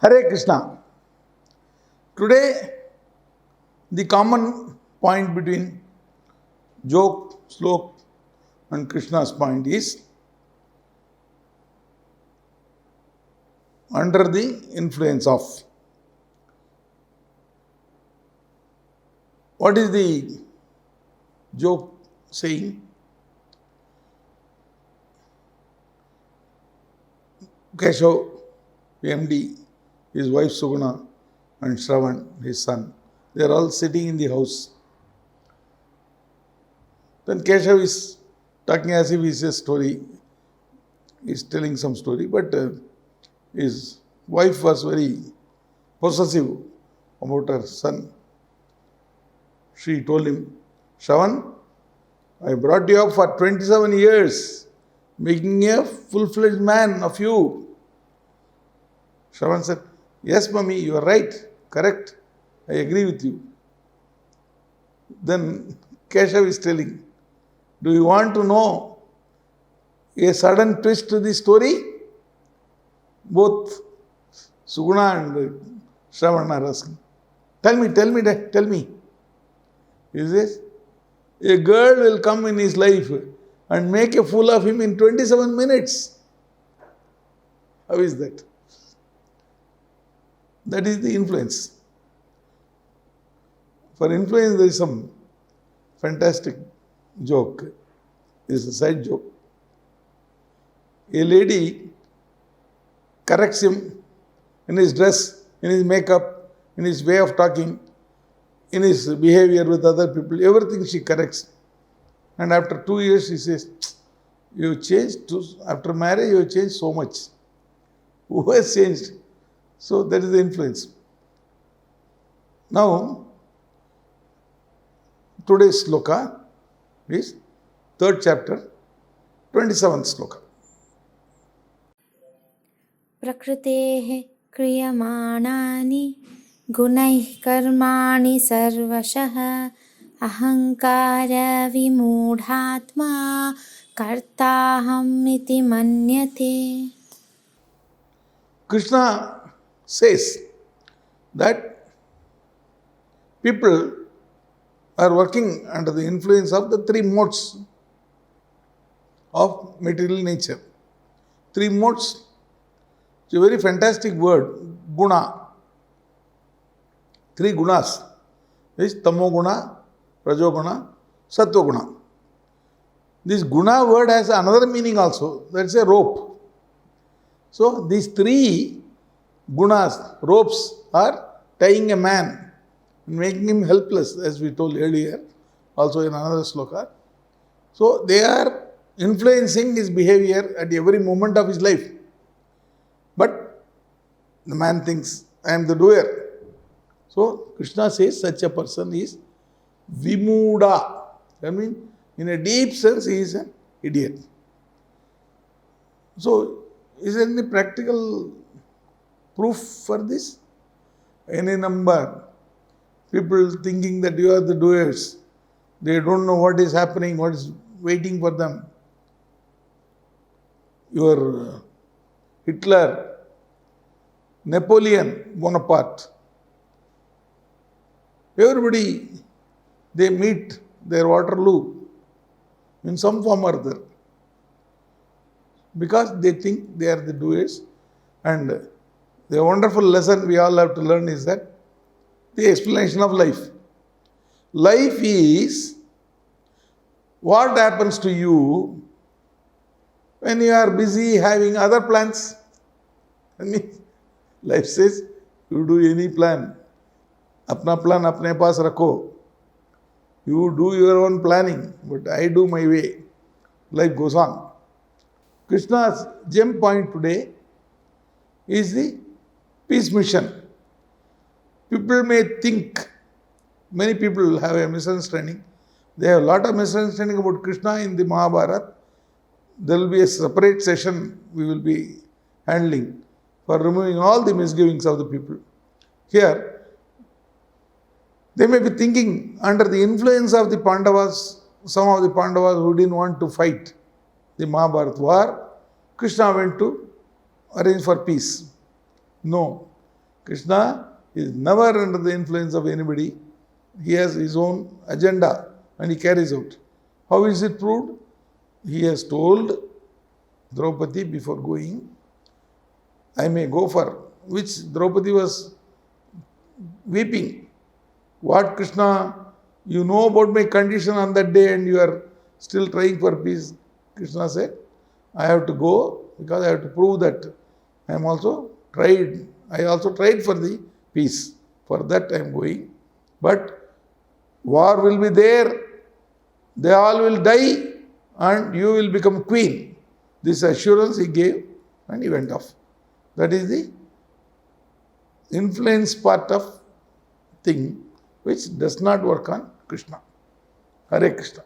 Hare Krishna. Today, the common point between joke, slok, and Krishna's point is under the influence of. What is the joke saying? Keshav, MD, his wife Suguna, and Shravan, his son, they are all sitting in the house. Then Keshav is talking as if it's a story. He's telling some story, but his wife was very possessive about her son. She told him, Shravan, I brought you up for 27 years, making a full-fledged man of you. Shravan said, yes, mummy, you are right, correct, I agree with you. Then Keshav is telling, do you want to know a sudden twist to the story? Both Suguna and Shravan are asking. Tell me. He says, a girl will come in his life and make a fool of him in 27 minutes. How is that? That is the influence. For influence, there is some fantastic joke. This is a side joke. A lady corrects him in his dress, in his makeup, in his way of talking, in his behavior with other people. Everything she corrects. And after 2 years, she says, you changed. After marriage, you changed so much. Who has changed? So that is the influence. Now, today's sloka is 3rd chapter, 27th sloka. प्रकृतेः क्रियमाणानि गुणैः कर्माणि सर्वशः अहङ्कारविमूढात्मा कर्ताहमिति मन्यते. Krishna says that people are working under the influence of the 3 modes of material nature. 3 modes. It's a very fantastic word, guna. 3 gunas. This is tamo guna, rajo guna, sattva guna. This guna word has another meaning also. That's a rope. So these 3 gunas, ropes, are tying a man and making him helpless, as we told earlier, also in another sloka. So they are influencing his behavior at every moment of his life. But the man thinks, I am the doer. So Krishna says such a person is vimuda. I mean, in a deep sense, he is an idiot. So, is there any practical proof for this? Any number. People thinking that you are the doers. They don't know what is happening, what is waiting for them. Your Hitler, Napoleon Bonaparte. Everybody, they meet their Waterloo in some form or other. Because they think they are the doers. And the wonderful lesson we all have to learn is that the explanation of life. Life is what happens to you when you are busy having other plans. I mean, life says, you do any plan. Apna plan apne paas rakho. You do your own planning, but I do my way. Life goes on. Krishna's gem point today is the peace mission. People may think, many people have a misunderstanding. They have a lot of misunderstanding about Krishna in the Mahabharata. There will be a separate session we will be handling for removing all the misgivings of the people. Here, they may be thinking under the influence of the Pandavas, some of the Pandavas who didn't want to fight the Mahabharata war, Krishna went to arrange for peace. No. Krishna is never under the influence of anybody. He has his own agenda and he carries out. How is it proved? He has told Draupadi before going, I may go for, which Draupadi was weeping. What Krishna, you know about my condition on that day and you are still trying for peace. Krishna said, I have to go because I have to prove that I also tried for the peace. For that I am going. But war will be there. They all will die and you will become queen. This assurance he gave and he went off. That is the influence part of thing which does not work on Krishna. Hare Krishna.